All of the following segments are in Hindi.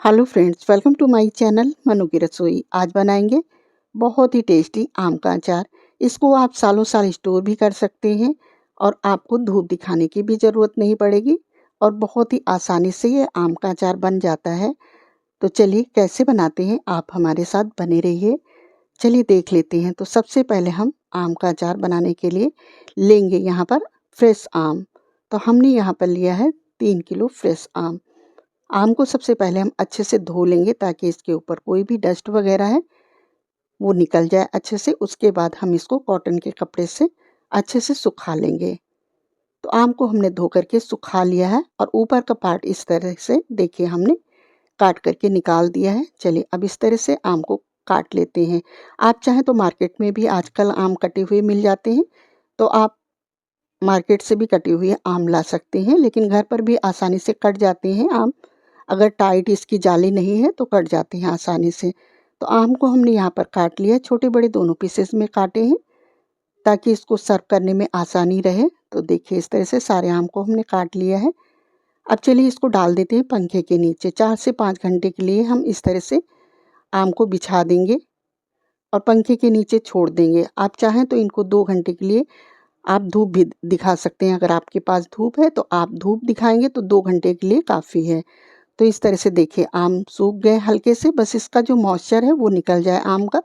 Hello friends, welcome to my channel Manu की रसोई। आज बनाएंगे बहुत ही टेस्टी आम का अचार। इसको आप सालों साल स्टोर भी कर सकते हैं और आपको धूप दिखाने की भी ज़रूरत नहीं पड़ेगी और बहुत ही आसानी से ये आम का अचार बन जाता है। तो चलिए कैसे बनाते हैं, आप हमारे साथ बने रहिए। चलिए देख लेते हैं। तो सबसे पहले हम आम का अचार बनाने के लिए लेंगे यहाँ पर फ्रेश आम। तो हमने यहाँ पर लिया है 3 किलो फ्रेश आम। आम को सबसे पहले हम अच्छे से धो लेंगे ताकि इसके ऊपर कोई भी डस्ट वगैरह है वो निकल जाए अच्छे से। उसके बाद हम इसको कॉटन के कपड़े से अच्छे से सुखा लेंगे। तो आम को हमने धो करके सुखा लिया है और ऊपर का पार्ट इस तरह से देखिए हमने काट करके निकाल दिया है। चलिए अब इस तरह से आम को काट लेते हैं। आप चाहें तो मार्केट में भी आजकल आम कटे हुए मिल जाते हैं, तो आप मार्केट से भी कटे हुए आम ला सकते हैं, लेकिन घर पर भी आसानी से कट जाते हैं आम। अगर टाइट इसकी जाली नहीं है तो कट जाते हैं आसानी से। तो आम को हमने यहाँ पर काट लिया, छोटे बड़े दोनों पीसेस में काटे हैं ताकि इसको सर्व करने में आसानी रहे। तो देखिए इस तरह से सारे आम को हमने काट लिया है। अब चलिए इसको डाल देते हैं पंखे के नीचे। 4 से 5 घंटे के लिए हम इस तरह से आम को बिछा देंगे और पंखे के नीचे छोड़ देंगे। आप चाहें तो इनको 2 घंटे के लिए आप धूप भी दिखा सकते हैं। अगर आपके पास धूप है तो आप धूप दिखाएंगे तो 2 घंटे के लिए काफ़ी है। तो इस तरह से देखिए आम सूख गए हल्के से, बस इसका जो मॉइस्चर है वो निकल जाए आम का।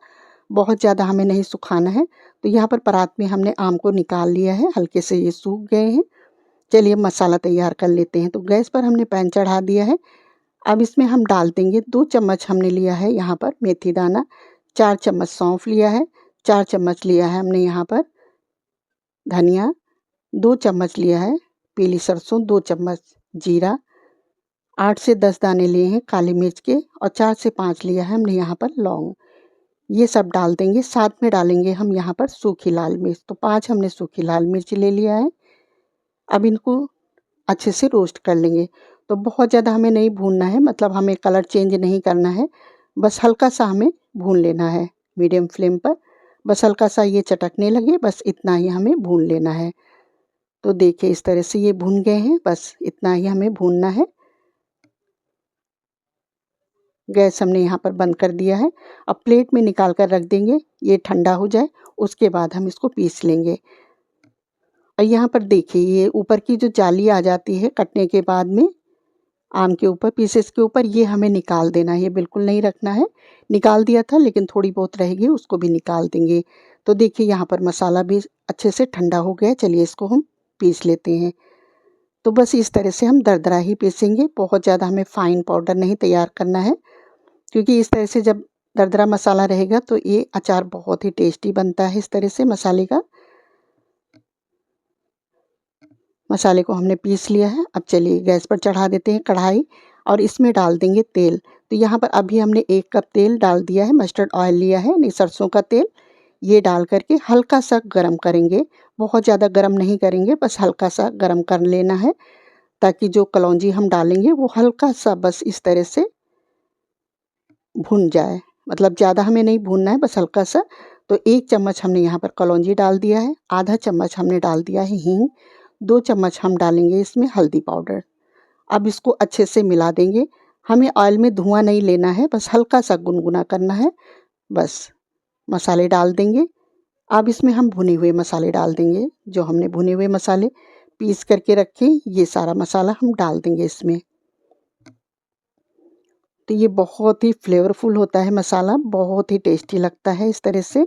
बहुत ज़्यादा हमें नहीं सुखाना है। तो यहाँ पर परात में हमने आम को निकाल लिया है, हल्के से ये सूख गए हैं। चलिए मसाला तैयार कर लेते हैं। तो गैस पर हमने पैन चढ़ा दिया है। अब इसमें हम डाल देंगे 2 चम्मच हमने लिया है यहाँ पर मेथी दाना, 4 चम्मच सौंफ लिया है, 4 चम्मच लिया है हमने यहाँ पर धनिया, 2 चम्मच लिया है पीली सरसों, 2 चम्मच जीरा, 8 से 10 दाने लिए हैं काली मिर्च के और 4 से 5 लिया है हमने यहाँ पर लौंग। ये सब डाल देंगे। साथ में डालेंगे हम यहाँ पर सूखी लाल मिर्च। तो 5 हमने सूखी लाल मिर्च ले लिया है। अब इनको अच्छे से रोस्ट कर लेंगे। तो बहुत ज़्यादा हमें नहीं भूनना है, मतलब हमें कलर चेंज नहीं करना है, बस हल्का सा हमें भून लेना है मीडियम फ्लेम पर। बस हल्का सा ये चटकने लगे, बस इतना ही हमें भून लेना है। तो देखिए इस तरह से ये भून गए हैं, बस इतना ही हमें भूनना है। गैस हमने यहाँ पर बंद कर दिया है। अब प्लेट में निकाल कर रख देंगे, ये ठंडा हो जाए, उसके बाद हम इसको पीस लेंगे। और यहाँ पर देखिए ये ऊपर की जो जाली आ जाती है कटने के बाद में आम के ऊपर पीसेस के ऊपर, ये हमें निकाल देना है, ये बिल्कुल नहीं रखना है। निकाल दिया था लेकिन थोड़ी बहुत रहेगी, उसको भी निकाल देंगे। तो देखिए यहाँ पर मसाला भी अच्छे से ठंडा हो गया। चलिए इसको हम पीस लेते हैं। तो बस इस तरह से हम दरदरा ही पीसेंगे, बहुत ज़्यादा हमें फाइन पाउडर नहीं तैयार करना है, क्योंकि इस तरह से जब दरदरा मसाला रहेगा तो ये अचार बहुत ही टेस्टी बनता है। इस तरह से मसाले को हमने पीस लिया है। अब चलिए गैस पर चढ़ा देते हैं कढ़ाई और इसमें डाल देंगे तेल। तो यहाँ पर अभी हमने 1 कप तेल डाल दिया है, मस्टर्ड ऑयल लिया है, नहीं सरसों का तेल। ये डाल करके हल्का सा गरम करेंगे, बहुत ज़्यादा गरम नहीं करेंगे, बस हल्का सा गरम कर लेना है ताकि जो कलौंजी हम डालेंगे वो हल्का सा बस इस तरह से भुन जाए, मतलब ज़्यादा हमें नहीं भूनना है, बस हल्का सा। तो 1 चम्मच हमने यहाँ पर कलौंजी डाल दिया है, आधा चम्मच हमने डाल दिया है हींग, 2 चम्मच हम डालेंगे इसमें हल्दी पाउडर। अब इसको अच्छे से मिला देंगे। हमें ऑयल में धुआं नहीं लेना है, बस हल्का सा गुनगुना करना है, बस। मसाले डाल देंगे। अब इसमें हम भुने हुए मसाले डाल देंगे, जो हमने भुने हुए मसाले पीस करके रखे, ये सारा मसाला हम डाल देंगे इसमें। तो ये बहुत ही फ्लेवरफुल होता है मसाला, बहुत ही टेस्टी लगता है इस तरह से,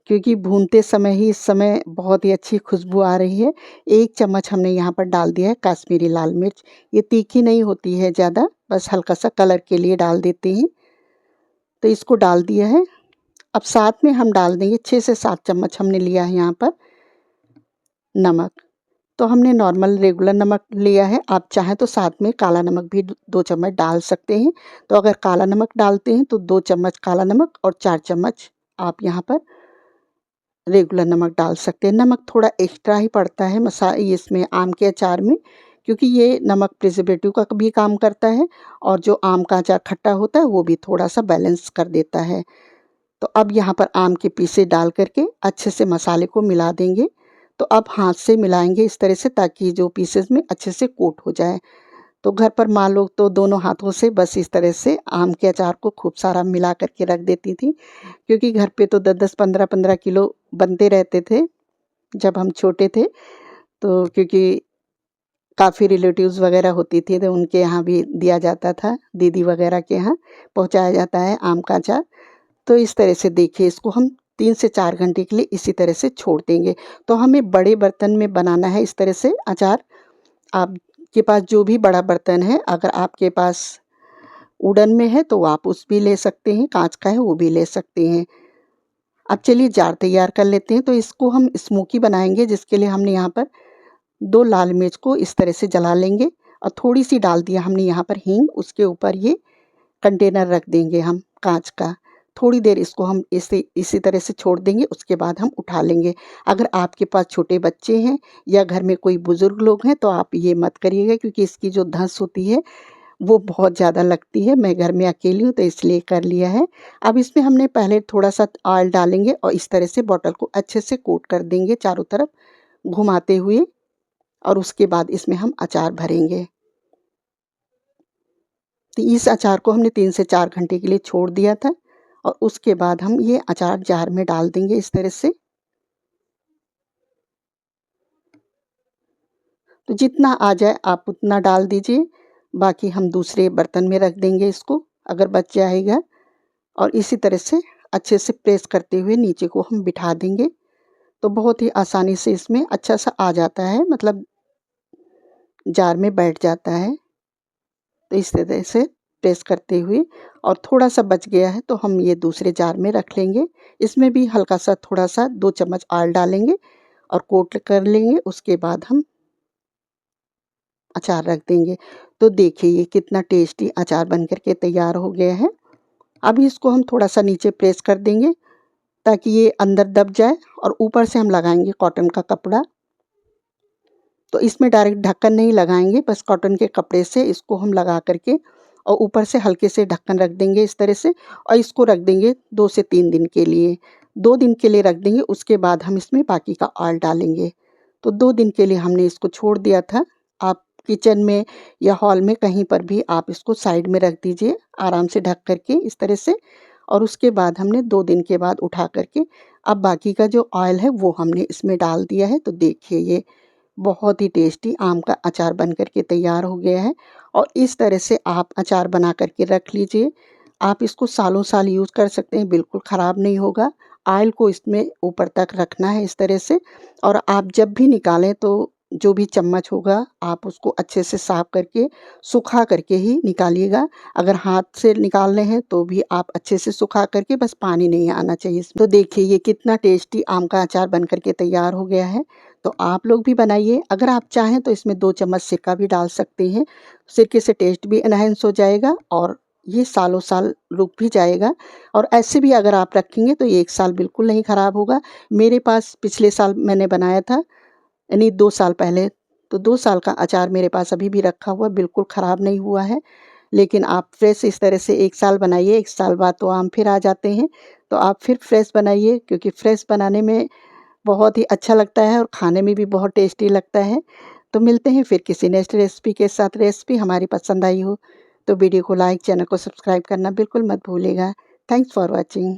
क्योंकि भूनते समय ही इस समय बहुत ही अच्छी खुशबू आ रही है। 1 चम्मच हमने यहाँ पर डाल दिया है काश्मीरी लाल मिर्च। ये तीखी नहीं होती है ज़्यादा, बस हल्का सा कलर के लिए डाल देते हैं। तो इसको डाल दिया है। अब साथ में हम डाल देंगे 6 से 7 चम्मच हमने लिया है यहाँ पर नमक। तो हमने नॉर्मल रेगुलर नमक लिया है, आप चाहें तो साथ में काला नमक भी 2 चम्मच डाल सकते हैं। तो अगर काला नमक डालते हैं तो 2 चम्मच काला नमक और 4 चम्मच आप यहाँ पर रेगुलर नमक डाल सकते हैं। नमक थोड़ा एक्स्ट्रा ही पड़ता है इसमें आम के अचार में, क्योंकि ये नमक प्रिजर्वेटिव का भी काम करता है और जो आम का अचार खट्टा होता है वो भी थोड़ा सा बैलेंस कर देता है। तो अब यहाँ पर आम के पीसे डाल करके अच्छे से मसाले को मिला देंगे। तो अब हाथ से मिलाएंगे इस तरह से ताकि जो पीसेस में अच्छे से कोट हो जाए। तो घर पर माँ लोग तो दोनों हाथों से बस इस तरह से आम के अचार को खूब सारा मिला कर के रख देती थी, क्योंकि घर पे तो 10-10, 15-15 किलो बनते रहते थे जब हम छोटे थे। तो क्योंकि काफ़ी रिलेटिव्स वग़ैरह होती थी तो उनके यहाँ भी दिया जाता था, दीदी वग़ैरह के यहाँ पहुँचाया जाता है आम का अचार। तो इस तरह से देखिए इसको हम 3 से 4 घंटे के लिए इसी तरह से छोड़ देंगे। तो हमें बड़े बर्तन में बनाना है इस तरह से अचार। आपके पास जो भी बड़ा बर्तन है, अगर आपके पास वुडन में है तो आप उस भी ले सकते हैं, काँच का है वो भी ले सकते हैं। अब चलिए जार तैयार कर लेते हैं। तो इसको हम स्मोकी बनाएँगे, जिसके लिए हमने यहाँ पर 2 लाल मिर्च को इस तरह से जला लेंगे और थोड़ी-सी डाल दिया हमने यहाँ पर हींग। उसके ऊपर ये कंटेनर रख देंगे हम काँच का। थोड़ी देर इसको हम इसी तरह से छोड़ देंगे, उसके बाद हम उठा लेंगे। अगर आपके पास छोटे बच्चे हैं या घर में कोई बुज़ुर्ग लोग हैं तो आप ये मत करिएगा, क्योंकि इसकी जो धँस होती है वो बहुत ज़्यादा लगती है। मैं घर में अकेली हूँ तो इसलिए कर लिया है। अब इसमें हमने पहले थोड़ा-सा ऑयल डालेंगे और इस तरह से बॉटल को अच्छे से कोट कर देंगे चारों तरफ घुमाते हुए, और उसके बाद इसमें हम अचार भरेंगे। तो इस अचार को हमने 3 से 4 घंटे के लिए छोड़ दिया था और उसके बाद हम ये अचार जार में डाल देंगे इस तरह से। तो जितना आ जाए आप उतना डाल दीजिए, बाकी हम दूसरे बर्तन में रख देंगे इसको अगर बच जाएगा, और इसी तरह से अच्छे से प्रेस करते हुए नीचे को हम बिठा देंगे। तो बहुत ही आसानी से इसमें अच्छा-सा आ जाता है, मतलब जार में बैठ जाता है। तो इस तरह से प्रेस करते हुए, और थोड़ा-सा बच गया है तो हम ये दूसरे जार में रख लेंगे। इसमें भी हल्का-सा थोड़ा-सा 2 चम्मच ऑयल डालेंगे और कोट कर लेंगे। उसके बाद हम अचार रख देंगे। तो देखिए ये कितना टेस्टी अचार बन कर के तैयार हो गया है। अब इसको हम थोड़ा-सा नीचे प्रेस कर देंगे ताकि ये अंदर दब जाए, और ऊपर से हम लगाएँगे कॉटन का कपड़ा। तो इसमें डायरेक्ट ढक्कन नहीं लगाएँगे, बस कॉटन के कपड़े से इसको हम लगा कर के और ऊपर से हल्के से ढक्कन रख देंगे इस तरह से, और इसको रख देंगे 2 से 3 दिन के लिए। 2 दिन के लिए रख देंगे, उसके बाद हम इसमें बाकी का ऑयल डालेंगे। तो 2 दिन के लिए हमने इसको छोड़ दिया था। आप किचन में या हॉल में कहीं पर भी आप इसको साइड में रख दीजिए आराम से ढक कर के इस तरह से, और उसके बाद हमने 2 दिन के बाद उठा कर के अब बाकी का जो ऑयल है वो हमने इसमें डाल दिया है। तो देखिए ये बहुत ही टेस्टी आम का अचार बन कर के तैयार हो गया है, और इस तरह से आप अचार बना कर के रख लीजिए। आप इसको सालों-साल यूज़ कर सकते हैं, बिल्कुल ख़राब नहीं होगा। ऑयल को इसमें ऊपर तक रखना है इस तरह से, और आप जब भी निकालें तो जो भी चम्मच होगा आप उसको अच्छे से साफ करके, सुखा करके ही निकालिएगा। अगर हाथ से निकाल रहे हैं तो भी आप अच्छे से सुखा करके, बस पानी नहीं आना चाहिए इसमें। तो देखिए ये कितना टेस्टी आम का अचार बन कर के तैयार हो गया है। तो आप लोग भी बनाइए। अगर आप चाहें तो इसमें 2 चम्मच सिरका भी डाल सकते हैं। सिरके से टेस्ट भी एनहांस हो जाएगा और ये सालों-साल रुक भी जाएगा, और ऐसे भी अगर आप रखेंगे तो ये 1 साल बिल्कुल नहीं ख़राब होगा। मेरे पास पिछले साल मैंने बनाया था, यानी 2 साल पहले, तो 2 साल का अचार मेरे पास अभी भी रखा हुआ, बिल्कुल ख़राब नहीं हुआ है। लेकिन आप फ्रेश इस तरह से 1 साल बनाइए, 1 साल बाद तो आम फिर आ जाते हैं, तो आप फिर फ्रेश बनाइए, क्योंकि फ्रेश बनाने में बहुत ही अच्छा लगता है और खाने में भी बहुत टेस्टी लगता है। तो मिलते हैं फिर किसी नेक्स्ट रेसिपी के साथ। रेसिपी हमारी पसंद आई हो तो वीडियो को लाइक, चैनल को सब्सक्राइब करना बिल्कुल मत भूलिएगा। Thanks for watching.